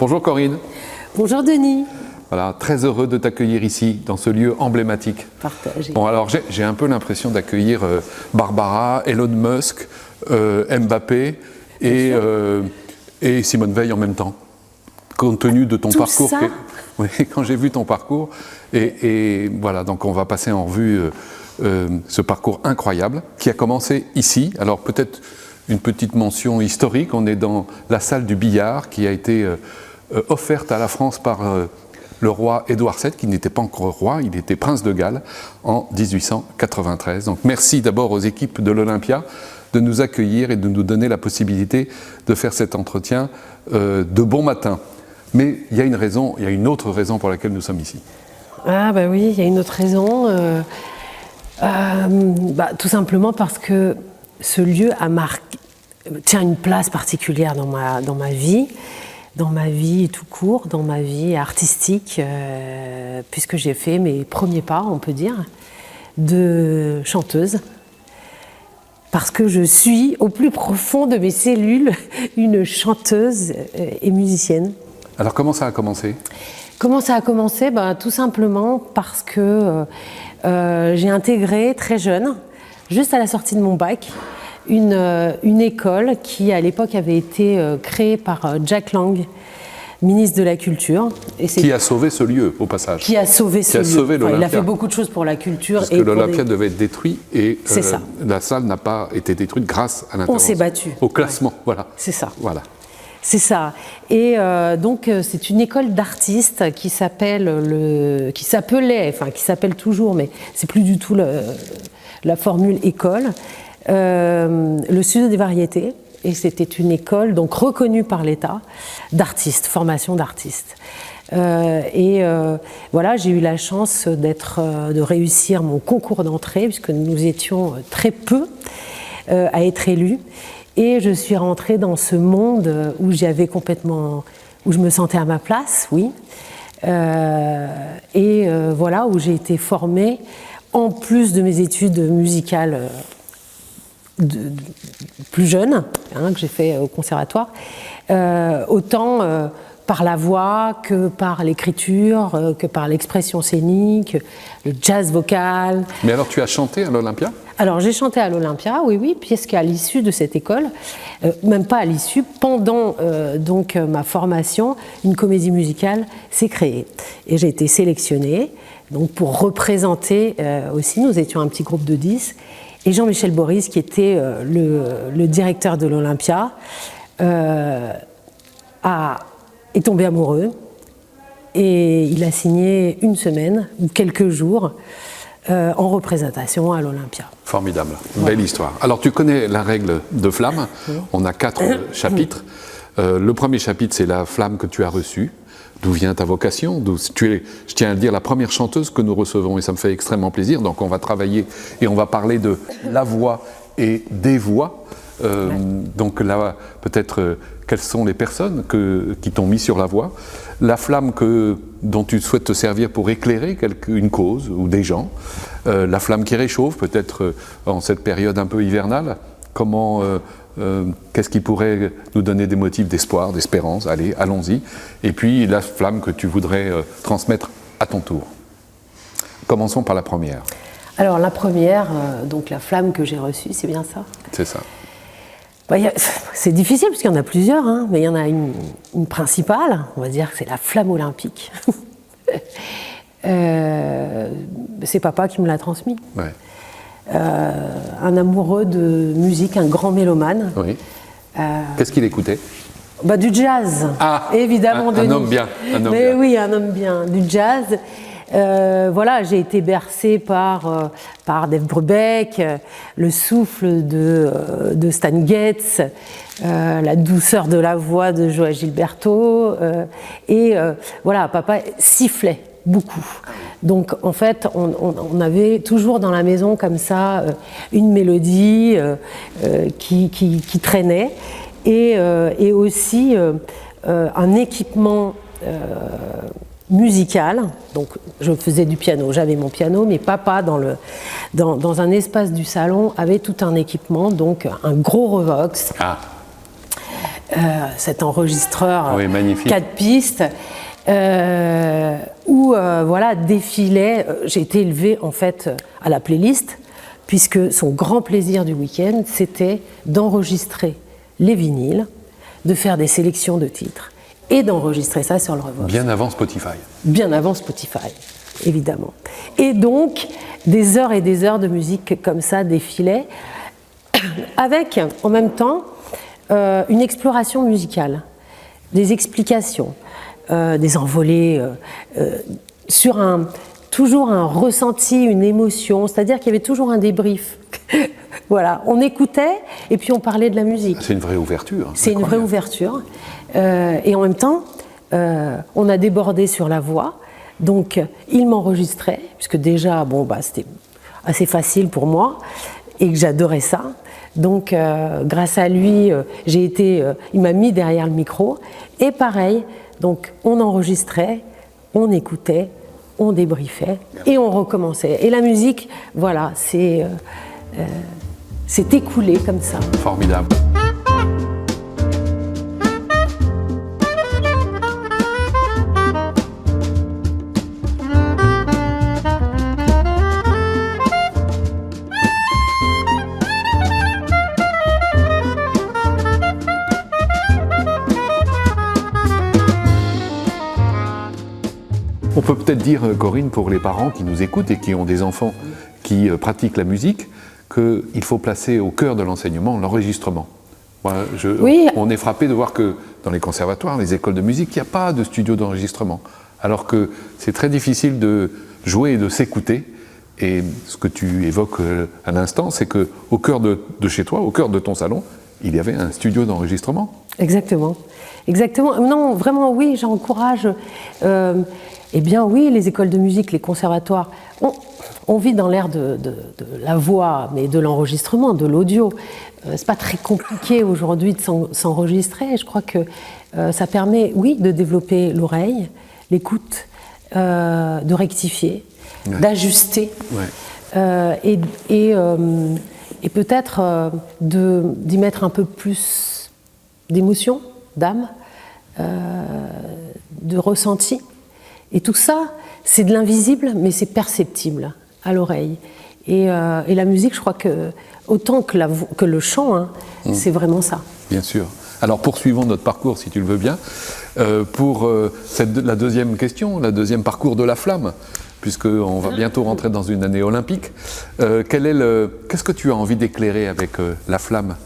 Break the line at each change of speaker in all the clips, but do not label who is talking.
Bonjour Corinne.
Bonjour Denis.
Voilà, très heureux de t'accueillir ici, dans ce lieu emblématique.
Partagez.
Bon, alors j'ai un peu l'impression d'accueillir Barbara, Elon Musk, Mbappé et Simone Veil en même temps, compte tenu de ton
Tout
parcours.
ça
Oui, quand j'ai vu ton parcours, et voilà, donc on va passer en revue ce parcours incroyable qui a commencé ici. Alors peut-être une petite mention historique, on est dans la salle du billard qui a été offerte à la France par le roi Édouard VII, qui n'était pas encore roi, il était prince de Galles en 1893. Donc merci d'abord aux équipes de l'Olympia de nous accueillir et de nous donner la possibilité de faire cet entretien de bon matin. Mais il y a une raison, il y a une autre raison pour laquelle nous sommes ici.
Ah bah oui, il y a une autre raison. Tout simplement parce que ce lieu tient une place particulière dans ma vie tout court, dans ma vie artistique, puisque j'ai fait mes premiers pas, on peut dire, de chanteuse. Parce que je suis, au plus profond de mes cellules, une chanteuse et musicienne.
Alors comment ça a commencé ?
Comment ça a commencé ? Tout simplement parce que j'ai intégré très jeune, juste à la sortie de mon bac, une école qui à l'époque avait été créée par Jack Lang, ministre de la Culture. Et
qui a sauvé ce lieu au passage.
Qui a sauvé ce lieu.
Sauvé l'Olympia.
Il a fait beaucoup de choses pour la culture.
Parce que l'Olympia devait être détruit et
la
salle n'a pas été détruite grâce à l'intervention.
On s'est battu.
Au classement, voilà.
C'est ça.
Voilà.
C'est ça. Et donc c'est une école d'artistes qui s'appelle qui s'appelle toujours, mais c'est plus du tout la formule école, le Studio des variétés. Et c'était une école donc reconnue par l'État d'artistes, formation d'artistes. Voilà, j'ai eu la chance de réussir mon concours d'entrée, puisque nous étions très peu à être élus. Et je suis rentrée dans ce monde où où je me sentais à ma place, oui. Voilà, où j'ai été formée, en plus de mes études musicales plus jeune, que j'ai fait au conservatoire, autant par la voix que par l'écriture, que par l'expression scénique, le jazz vocal.
Mais alors tu as chanté à l'Olympia ?
Alors j'ai chanté à l'Olympia, oui, puisqu'à l'issue de cette école, même pas à l'issue, pendant ma formation, une comédie musicale s'est créée. Et j'ai été sélectionnée donc, pour représenter aussi, nous étions un petit groupe de 10, et Jean-Michel Boris, qui était le directeur de l'Olympia, est tombé amoureux et il a signé une semaine ou quelques jours en représentation à l'Olympia.
Formidable, belle histoire. Alors tu connais la règle de flamme, on a 4 chapitres. Le premier chapitre, c'est la flamme que tu as reçue. D'où vient ta vocation ? Tu es, je tiens à le dire, la première chanteuse que nous recevons et ça me fait extrêmement plaisir. Donc on va travailler et on va parler de la voix et des voix. Donc là, peut-être, quelles sont les personnes qui t'ont mis sur la voie ? La flamme dont tu souhaites te servir pour éclairer une cause ou des gens. La flamme qui réchauffe, peut-être en cette période un peu hivernale. Qu'est-ce qui pourrait nous donner des motifs d'espoir, d'espérance ? Allez, allons-y. Et puis la flamme que tu voudrais transmettre à ton tour. Commençons par la première.
Alors la première, donc la flamme que j'ai reçue, c'est bien ça ?
C'est ça.
C'est difficile parce qu'il y en a plusieurs, mais il y en a une principale, on va dire que c'est la flamme olympique. C'est papa qui me l'a transmis.
Ouais.
Un amoureux de musique, un grand mélomane.
Oui. Qu'est-ce qu'il écoutait ?
Du jazz, évidemment.
Un homme bien.
Oui, un homme bien, du jazz. Voilà, j'ai été bercée par Dave Brubeck, le souffle de Stan Getz, la douceur de la voix de Joël Gilberto, voilà, papa sifflait beaucoup. Donc en fait, on avait toujours dans la maison comme ça une mélodie qui traînait et aussi un équipement musical. Donc je faisais du piano, j'avais mon piano, mais papa dans un espace du salon avait tout un équipement, donc un gros Revox. cet enregistreur
Oui, magnifique.
4 pistes, où voilà, défilait. J'ai été élevée en fait à la playlist, puisque son grand plaisir du week-end, c'était d'enregistrer les vinyles, de faire des sélections de titres et d'enregistrer ça sur le Revox.
Bien avant Spotify.
Bien avant Spotify, évidemment. Et donc, des heures et des heures de musique comme ça défilaient, avec en même temps une exploration musicale, des explications, des envolées sur toujours un ressenti, une émotion, c'est-à-dire qu'il y avait toujours un débrief. Voilà, on écoutait et puis on parlait de la musique.
C'est une vraie ouverture.
C'est une vraie ouverture. Et en même temps, on a débordé sur la voix. Donc, il m'enregistrait, puisque déjà, bon, bah, c'était assez facile pour moi et que j'adorais ça. Donc, grâce à lui, il m'a mis derrière le micro. Et pareil, donc, on enregistrait, on écoutait, on débriefait et on recommençait. Et la musique, voilà, c'est écoulé comme ça.
Formidable. On peut peut-être dire, Corinne, pour les parents qui nous écoutent et qui ont des enfants qui pratiquent la musique, qu'il faut placer au cœur de l'enseignement l'enregistrement.
Oui.
On est frappé de voir que dans les conservatoires, les écoles de musique, il n'y a pas de studio d'enregistrement. Alors que c'est très difficile de jouer et de s'écouter. Et ce que tu évoques à l'instant, c'est qu'au cœur de chez toi, au cœur de ton salon, il y avait un studio d'enregistrement.
Exactement. Exactement. Non, vraiment, oui, j'encourage. Eh bien, oui, les écoles de musique, les conservatoires, on vit dans l'ère de la voix, mais de l'enregistrement, de l'audio. C'est pas très compliqué aujourd'hui de s'enregistrer. Je crois que ça permet, oui, de développer l'oreille, l'écoute, de rectifier, ouais, d'ajuster, ouais, et peut-être d'y mettre un peu plus d'émotion, d'âme, de ressenti. Et tout ça, c'est de l'invisible, mais c'est perceptible à l'oreille. Et la musique, je crois que autant que le chant, hein, c'est vraiment ça.
Bien sûr. Alors poursuivons notre parcours, si tu le veux bien, pour la deuxième question, la deuxième parcours de la flamme, puisqu'on va bientôt rentrer dans une année olympique. Qu'est-ce que tu as envie d'éclairer avec la flamme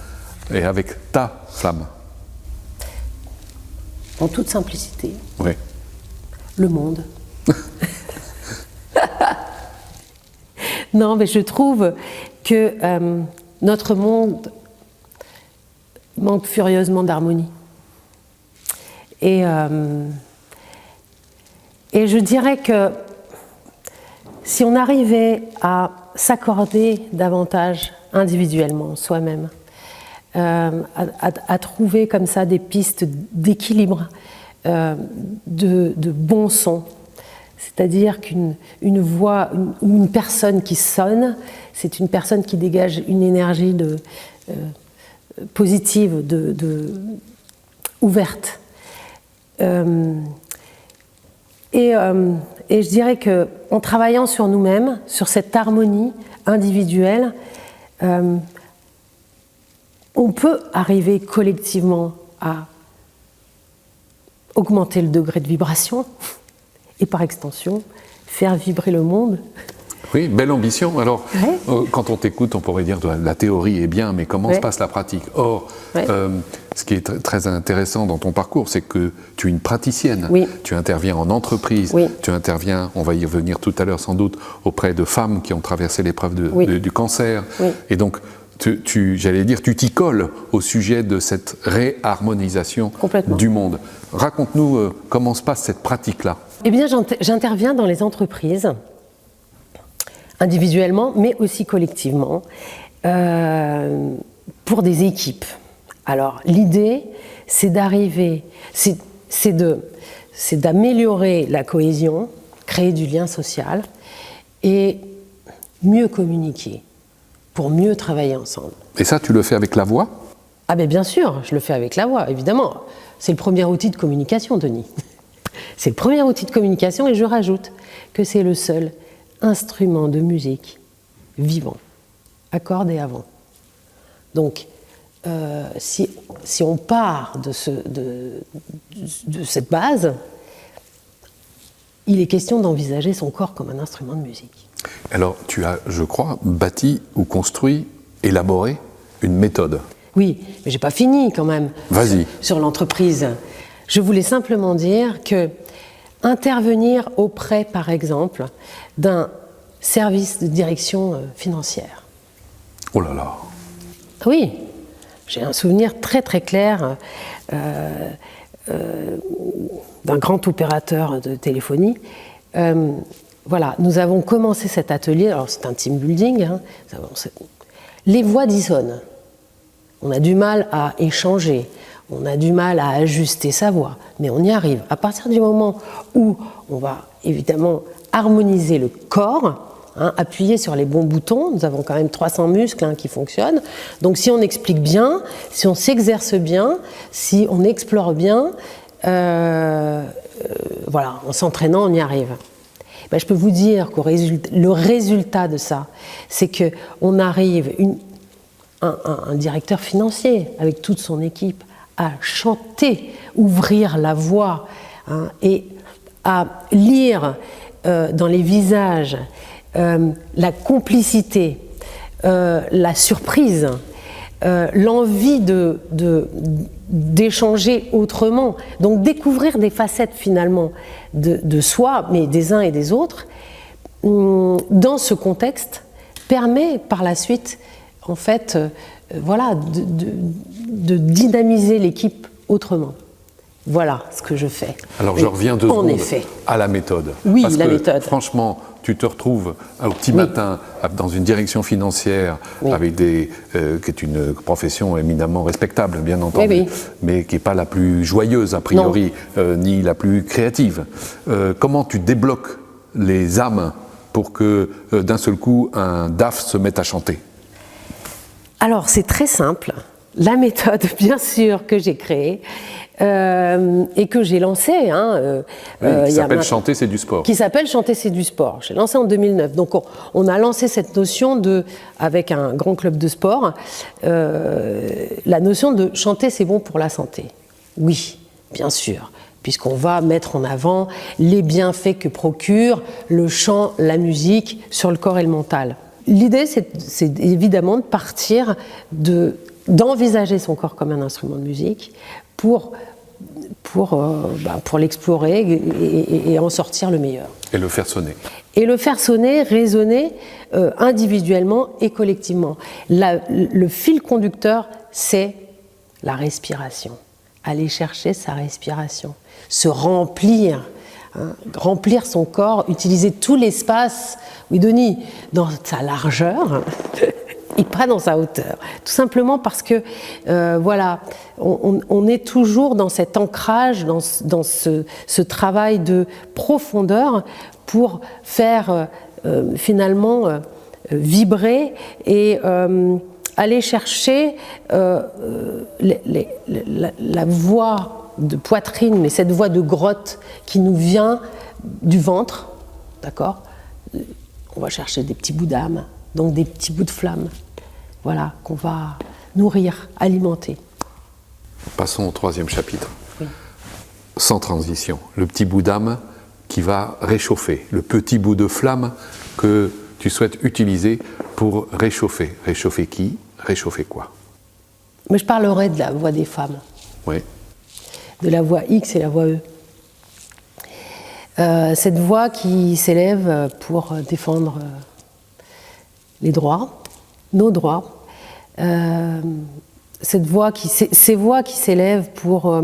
et avec ta flamme?
En toute simplicité.
Oui.
Le monde. Non, mais je trouve que notre monde manque furieusement d'harmonie. Et je dirais que si on arrivait à s'accorder davantage individuellement, soi-même, à trouver comme ça des pistes d'équilibre, de bon son, c'est-à-dire qu'une voix ou une personne qui sonne, c'est une personne qui dégage une énergie positive, ouverte. Et je dirais qu'en travaillant sur nous-mêmes, sur cette harmonie individuelle, on peut arriver collectivement à augmenter le degré de vibration et par extension, faire vibrer le monde.
Oui, belle ambition. Alors, ouais, quand on t'écoute, on pourrait dire la théorie est bien, mais comment, ouais, se passe la pratique? Or, ouais, ce qui est très intéressant dans ton parcours, c'est que tu es une praticienne. Oui. Tu interviens en entreprise, oui, tu interviens, on va y revenir tout à l'heure sans doute, auprès de femmes qui ont traversé l'épreuve oui, du cancer. Oui. Et donc, j'allais dire, tu t'y colles au sujet de cette réharmonisation du monde. Raconte-nous comment se passe cette pratique-là.
Eh bien, j'interviens dans les entreprises, individuellement, mais aussi collectivement, pour des équipes. Alors, l'idée, c'est d'arriver, c'est d'améliorer la cohésion, créer du lien social et mieux communiquer, pour mieux travailler ensemble.
Et ça, tu le fais avec la voix ?
Ah ben bien sûr, je le fais avec la voix, évidemment. C'est le premier outil de communication, Denis. C'est le premier outil de communication et je rajoute que c'est le seul instrument de musique vivant, à cordes et à vent. Donc, si on part de cette base, il est question d'envisager son corps comme un instrument de musique.
Alors, tu as, je crois, bâti ou construit, élaboré une méthode.
Oui, mais j'ai pas fini quand même.
Vas-y.
Sur l'entreprise. Je voulais simplement dire que intervenir auprès, par exemple, d'un service de direction financière.
Oh là là.
Oui, j'ai un souvenir très très clair d'un grand opérateur de téléphonie. Voilà, nous avons commencé cet atelier, alors c'est un team building, hein, les voix dissonnent. On a du mal à échanger, on a du mal à ajuster sa voix, mais on y arrive. À partir du moment où on va évidemment harmoniser le corps, hein, appuyer sur les bons boutons, nous avons quand même 300 muscles qui fonctionnent, donc si on explique bien, si on s'exerce bien, si on explore bien, voilà, en s'entraînant, on y arrive. Ben, je peux vous dire que le résultat de ça, c'est qu'on arrive, un directeur financier avec toute son équipe, à chanter, ouvrir la voix, hein, et à lire dans les visages la complicité, la surprise, l'envie d'échanger autrement, donc découvrir des facettes finalement de soi, mais des uns et des autres, dans ce contexte, permet par la suite, en fait, voilà, de dynamiser l'équipe autrement. Voilà ce que je fais.
Alors je reviens 2 secondes à la méthode.
Oui,
parce
la
que,
méthode.
Franchement, tu te retrouves au petit matin dans une direction financière avec qui est une profession éminemment respectable, bien entendu, mais qui n'est pas la plus joyeuse a priori, ni la plus créative. Comment tu débloques les âmes pour que d'un seul coup un DAF se mette à chanter?
Alors c'est très simple. La méthode, bien sûr, que j'ai créée et que j'ai lancée.
Qui s'appelle Chanter, c'est du sport.
Qui s'appelle Chanter, c'est du sport. J'ai lancé en 2009. Donc on a lancé cette notion avec un grand club de sport, la notion de chanter, c'est bon pour la santé. Oui, bien sûr, puisqu'on va mettre en avant les bienfaits que procure le chant, la musique sur le corps et le mental. L'idée, c'est évidemment de partir d'envisager son corps comme un instrument de musique pour l'explorer et en sortir le meilleur.
Et le faire sonner.
Et le faire sonner, résonner individuellement et collectivement. Le fil conducteur, c'est la respiration. Aller chercher sa respiration, se remplir. Remplir son corps, utiliser tout l'espace, oui Denis, dans sa largeur et pas dans sa hauteur. Tout simplement parce que, voilà, on est toujours dans cet ancrage, dans ce travail de profondeur pour faire finalement vibrer et aller chercher la voix de poitrine, mais cette voix de grotte qui nous vient du ventre, d'accord ? On va chercher des petits bouts d'âme, donc des petits bouts de flamme, voilà, qu'on va nourrir, alimenter.
Passons au 3e chapitre.
Oui.
Sans transition, le petit bout d'âme qui va réchauffer, le petit bout de flamme que tu souhaites utiliser pour réchauffer. Réchauffer qui ? Réchauffer quoi ?
Mais je parlerai de la voix des femmes.
Oui.
De la voix X et la voix E. Cette voix qui s'élève pour défendre les droits, nos droits. Ces voix qui s'élèvent pour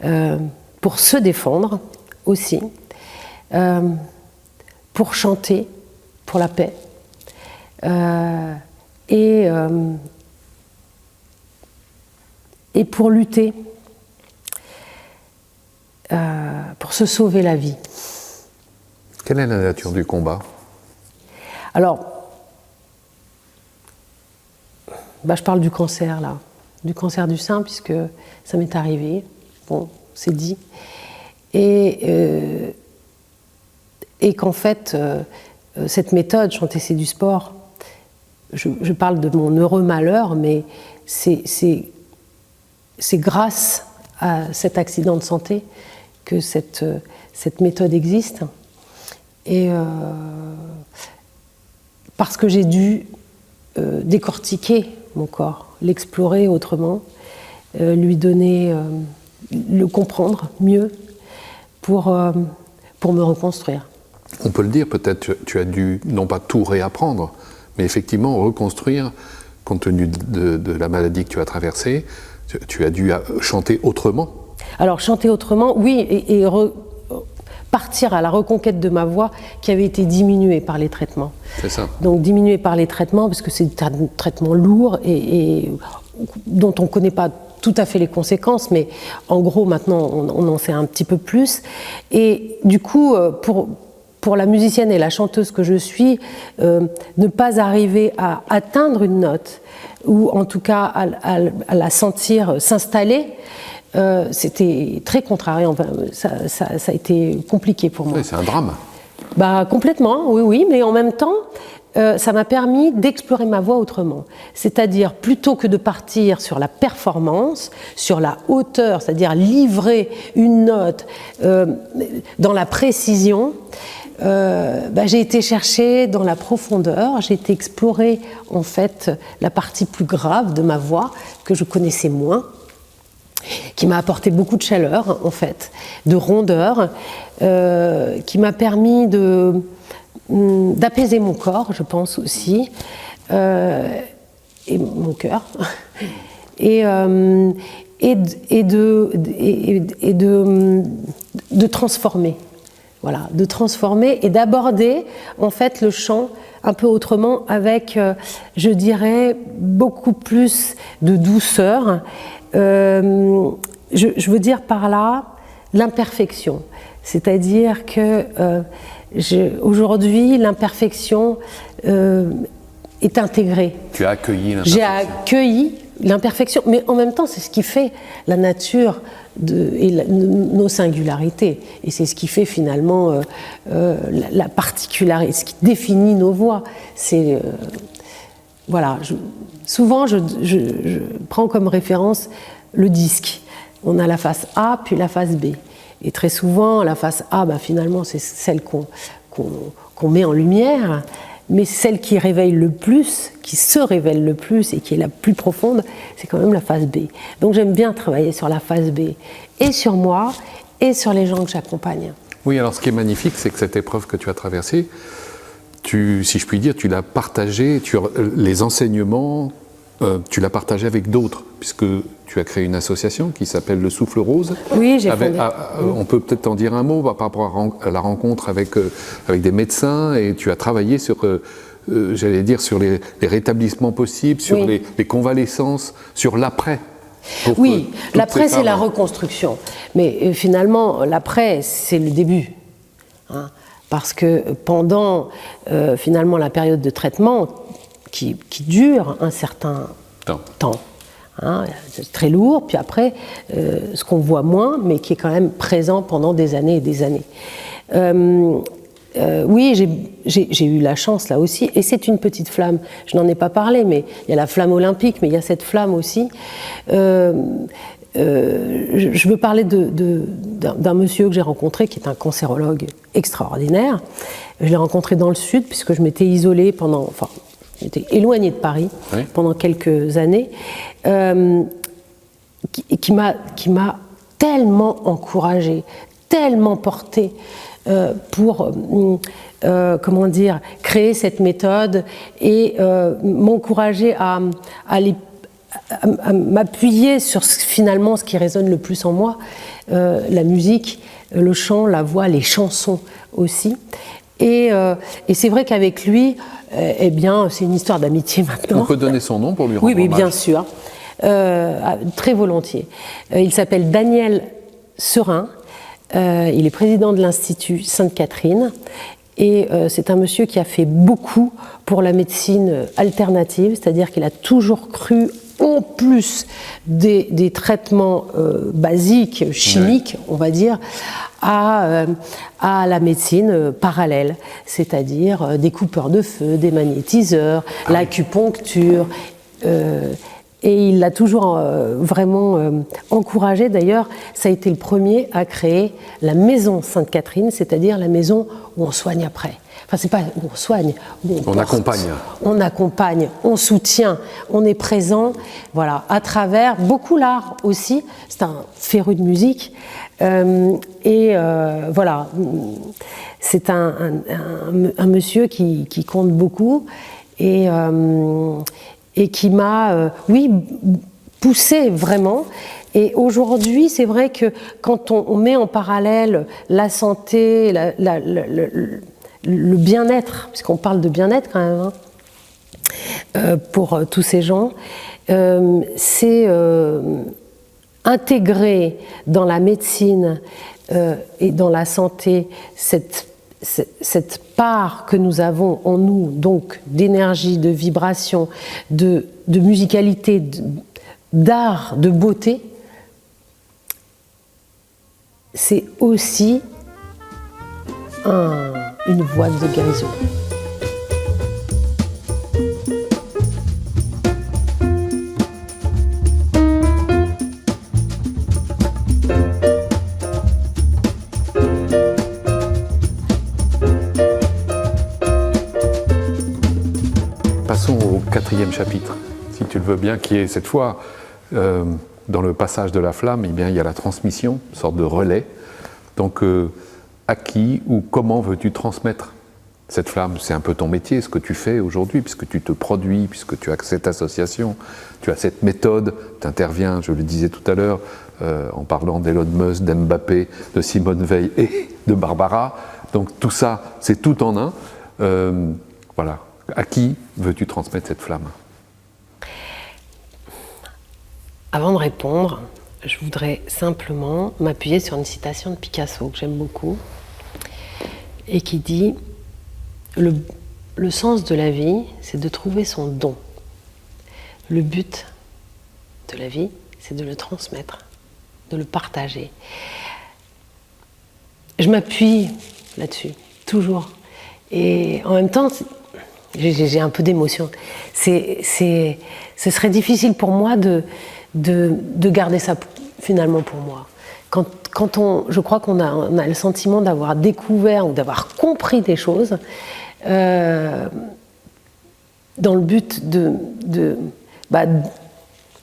se défendre aussi, pour chanter pour la paix et pour lutter. Pour se sauver la vie.
Quelle est la nature du combat ?
Alors, je parle du cancer là. du cancer du sein, puisque ça m'est arrivé. Bon, c'est dit. Et qu'en fait, cette méthode, chanter c'est du sport, je parle de mon heureux malheur, mais c'est grâce à cet accident de santé que cette méthode existe. Et parce que j'ai dû décortiquer mon corps, l'explorer autrement, lui donner, le comprendre mieux pour me reconstruire.
On peut le dire, peut-être tu as dû, non pas tout réapprendre, mais effectivement reconstruire, compte tenu de la maladie que tu as traversée, tu as dû chanter autrement. Alors
chanter autrement, oui, et partir à la reconquête de ma voix qui avait été diminuée par les traitements.
C'est ça.
Donc diminuée par les traitements, parce que c'est un traitement lourd et dont on ne connaît pas tout à fait les conséquences, mais en gros maintenant on en sait un petit peu plus. Et du coup, pour la musicienne et la chanteuse que je suis, ne pas arriver à atteindre une note, ou en tout cas à la sentir s'installer, c'était très contrariant. Enfin, ça a été compliqué pour moi.
Oui, c'est un drame.
Bah, complètement, oui, mais en même temps, ça m'a permis d'explorer ma voix autrement. C'est-à-dire, plutôt que de partir sur la performance, sur la hauteur, c'est-à-dire livrer une note dans la précision, j'ai été chercher dans la profondeur, j'ai été explorer en fait la partie plus grave de ma voix que je connaissais moins, qui m'a apporté beaucoup de chaleur en fait, de rondeur, qui m'a permis d'apaiser mon corps, je pense aussi, et mon cœur, et de transformer. Voilà, de transformer et d'aborder en fait le chant un peu autrement avec, je dirais, beaucoup plus de douceur. Je veux dire par là l'imperfection, c'est-à-dire que aujourd'hui l'imperfection est intégrée.
Tu as accueilli l'imperfection.
J'ai accueilli l'imperfection, mais en même temps c'est ce qui fait la nature nos singularités, et c'est ce qui fait finalement la particularité, ce qui définit nos voix. C'est voilà. Souvent, je prends comme référence le disque. On a la face A puis la face B, et très souvent la face A, finalement, c'est celle qu'on met en lumière. Mais celle qui réveille le plus, qui se révèle le plus et qui est la plus profonde, c'est quand même la phase B. Donc j'aime bien travailler sur la phase B, et sur moi, et sur les gens que j'accompagne.
Oui, alors ce qui est magnifique, c'est que cette épreuve que tu as traversée, si je puis dire, tu l'as partagée, les enseignements, tu l'as partagé avec d'autres, puisque tu as créé une association qui s'appelle Le Souffle Rose.
Oui, j'ai fondé.
On peut peut-être en dire un mot par rapport à la rencontre avec des médecins, et tu as travaillé sur, j'allais dire, sur les rétablissements possibles, sur les convalescences, sur l'après.
Oui, l'après c'est la reconstruction, mais finalement l'après c'est le début. Hein, parce que pendant finalement la période de traitement, qui dure un certain temps. Hein, c'est très lourd, puis après, ce qu'on voit moins, mais qui est quand même présent pendant des années et des années. Oui, j'ai eu la chance là aussi, et c'est une petite flamme, je n'en ai pas parlé, mais il y a la flamme olympique, mais il y a cette flamme aussi. Je veux parler d'un monsieur que j'ai rencontré, qui est un cancérologue extraordinaire. Je l'ai rencontré dans le sud, puisque je m'étais isolée j'étais éloignée de Paris pendant quelques années, qui m'a tellement encouragée, tellement portée pour créer cette méthode et m'encourager à m'appuyer sur finalement ce qui résonne le plus en moi, la musique, le chant, la voix, les chansons aussi. Et c'est vrai qu'avec lui, c'est une histoire d'amitié maintenant.
On peut donner son nom pour lui rendre
hommage. Oui, bien sûr, très volontiers. Il s'appelle Daniel Serin, il est président de l'Institut Sainte-Catherine, et c'est un monsieur qui a fait beaucoup pour la médecine alternative, c'est-à-dire qu'il a toujours cru en plus des traitements basiques, chimiques, on va dire, à la médecine parallèle, c'est-à-dire des coupeurs de feu, des magnétiseurs, l'acupuncture. Et il l'a toujours vraiment encouragé. D'ailleurs, ça a été le premier à créer la maison Sainte-Catherine, c'est-à-dire la maison où on soigne après. Enfin, c'est pas où on soigne, où on porte,
accompagne. On
accompagne, on soutient, on est présent, voilà, à travers beaucoup l'art aussi. C'est un féru de musique. Voilà, c'est un monsieur qui compte beaucoup et qui m'a, poussé vraiment. Et aujourd'hui, c'est vrai que quand on met en parallèle la santé, le bien-être, puisqu'on parle de bien-être quand même, pour tous ces gens, c'est intégrer dans la médecine et dans la santé cette part que nous avons en nous, donc d'énergie, de vibration, de musicalité, d'art, de beauté, c'est aussi une voie de guérison.
Passons au 4e chapitre, si tu le veux bien, qui est cette fois, dans le passage de la flamme, eh bien, il y a la transmission, une sorte de relais. Donc, à qui ou comment veux-tu transmettre cette flamme? C'est un peu ton métier, ce que tu fais aujourd'hui, puisque tu te produis, puisque tu as cette association, tu as cette méthode, tu interviens, je le disais tout à l'heure, en parlant d'Elon Musk, d'Mbappé, de Simone Veil et de Barbara. Donc tout ça, c'est tout en un. Voilà. À qui veux-tu transmettre cette flamme?
Avant de répondre, je voudrais simplement m'appuyer sur une citation de Picasso que j'aime beaucoup et qui dit « Le sens de la vie, c'est de trouver son don. Le but de la vie, c'est de le transmettre, de le partager. » Je m'appuie là-dessus, toujours. Et en même temps, j'ai un peu d'émotion. Ce serait difficile pour moi de garder ça finalement pour moi. Je crois qu'on a le sentiment d'avoir découvert ou d'avoir compris des choses dans le but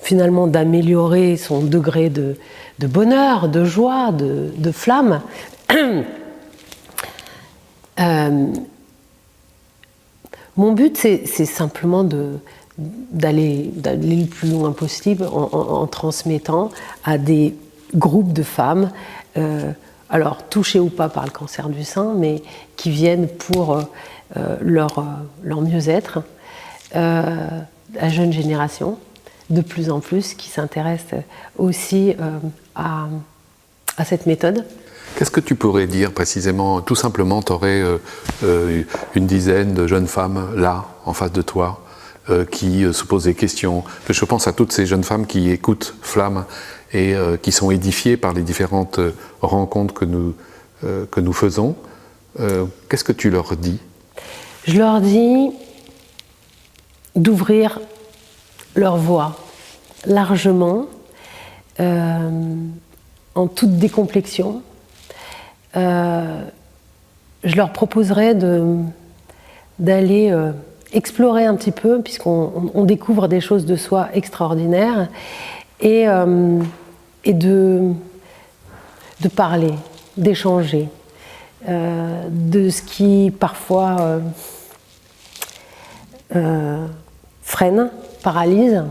finalement d'améliorer son degré de bonheur, de joie, de flamme. Mon but, c'est simplement d'aller le plus loin possible en transmettant à des groupes de femmes, alors touchées ou pas par le cancer du sein, mais qui viennent pour leur mieux-être, la jeune génération, de plus en plus, qui s'intéresse aussi à cette méthode.
Qu'est-ce que tu pourrais dire précisément? Tout simplement, tu aurais une dizaine de jeunes femmes là, en face de toi, qui se posent des questions. Je pense à toutes ces jeunes femmes qui écoutent Flamme et qui sont édifiées par les différentes rencontres que nous faisons. Qu'est-ce que tu leur dis?
Je leur dis d'ouvrir leur voie largement, en toute décomplexion. Je leur proposerais d'aller explorer un petit peu, puisqu'on découvre des choses de soi extraordinaires, et de parler, d'échanger, de ce qui parfois freine, paralyse,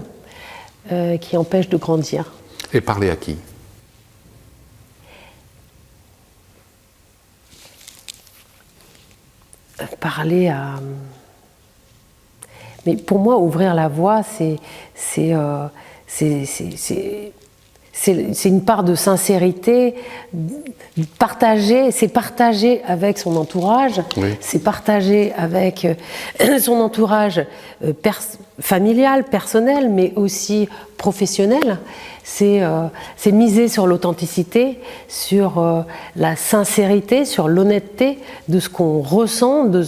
qui empêche de grandir.
Et parler à qui?
Parler à... Mais pour moi, ouvrir la voie, c'est c'est une part de sincérité partagée, c'est partagé avec son entourage,
oui.
c'est partagé avec son entourage familial, personnel, mais aussi professionnel. C'est miser sur l'authenticité, sur la sincérité, sur l'honnêteté de ce qu'on ressent, de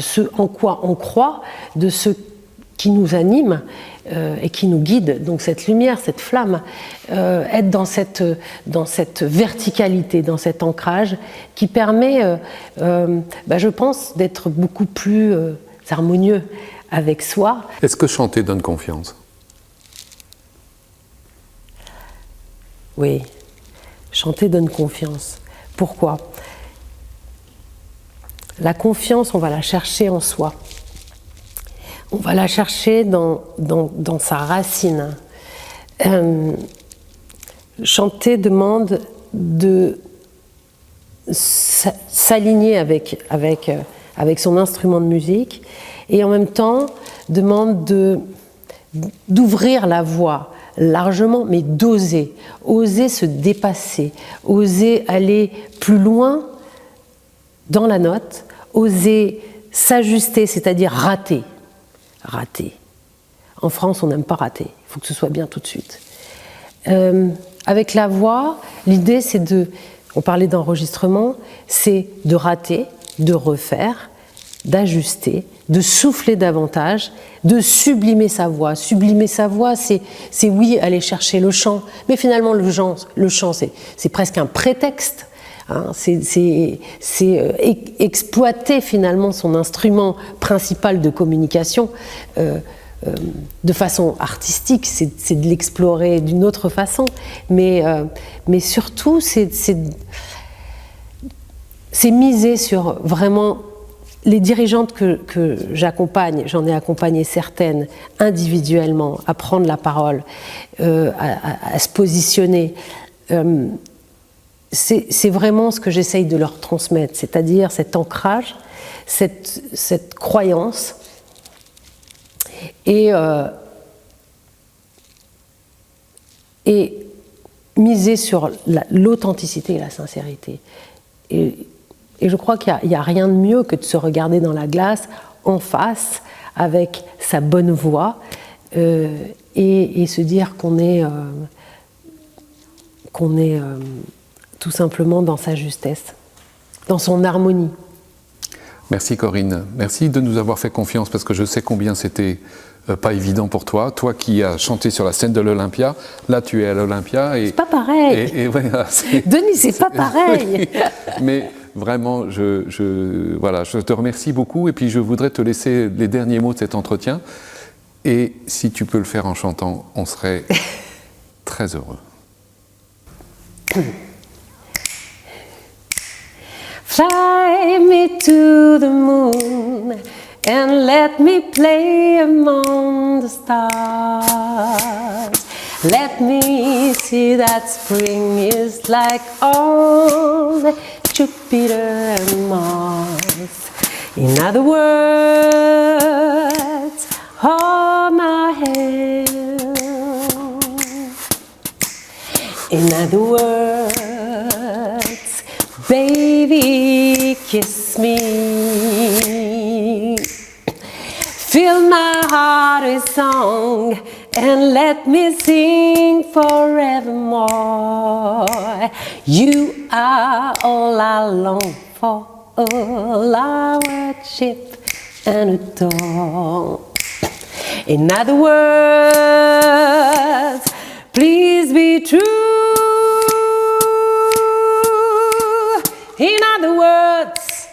ce en quoi on croit, de ce qui nous anime et qui nous guide, donc cette lumière, cette flamme, être dans cette verticalité, dans cet ancrage qui permet, je pense, d'être beaucoup plus harmonieux avec soi.
Est-ce que chanter donne confiance?
Oui, chanter donne confiance. Pourquoi? La confiance, on va la chercher en soi. On va la chercher dans sa racine. Chanter demande de s'aligner avec son instrument de musique et en même temps demande d'ouvrir la voix largement, mais d'oser, oser se dépasser, oser aller plus loin dans la note, oser s'ajuster, c'est-à-dire rater. Rater. En France, on n'aime pas rater. Il faut que ce soit bien tout de suite. Avec la voix, l'idée, c'est on parlait d'enregistrement, c'est de rater, de refaire, d'ajuster, de souffler davantage, de sublimer sa voix. Sublimer sa voix, c'est oui, aller chercher le chant, mais finalement, le chant, c'est presque un prétexte. Hein, c'est exploiter finalement son instrument principal de communication de façon artistique, c'est de l'explorer d'une autre façon, mais surtout c'est miser sur vraiment les dirigeantes que j'accompagne, j'en ai accompagné certaines individuellement, à prendre la parole, à se positionner. C'est vraiment ce que j'essaye de leur transmettre, c'est-à-dire cet ancrage, cette croyance et miser sur l'authenticité et la sincérité. Et je crois qu'il n'y a rien de mieux que de se regarder dans la glace en face avec sa bonne voix et se dire qu'on est tout simplement dans sa justesse, dans son harmonie.
Merci Corinne, merci de nous avoir fait confiance parce que je sais combien c'était pas évident pour toi. Toi qui as chanté sur la scène de l'Olympia, là tu es à l'Olympia et...
C'est pas pareil. Denis, c'est pas pareil.
Mais vraiment, je te remercie beaucoup et puis je voudrais te laisser les derniers mots de cet entretien. Et si tu peux le faire en chantant, on serait très heureux.
Fly me to the moon and let me play among the stars. Let me see that spring is like on Jupiter and Mars. In other words, hold my hand. In other words, baby, kiss me. Fill my heart with song and let me sing forevermore. You are all I long for, all I worship and adore. In other words, please be true. In other words,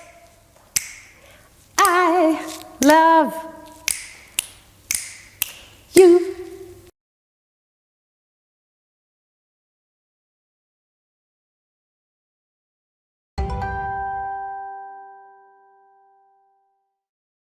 I love you.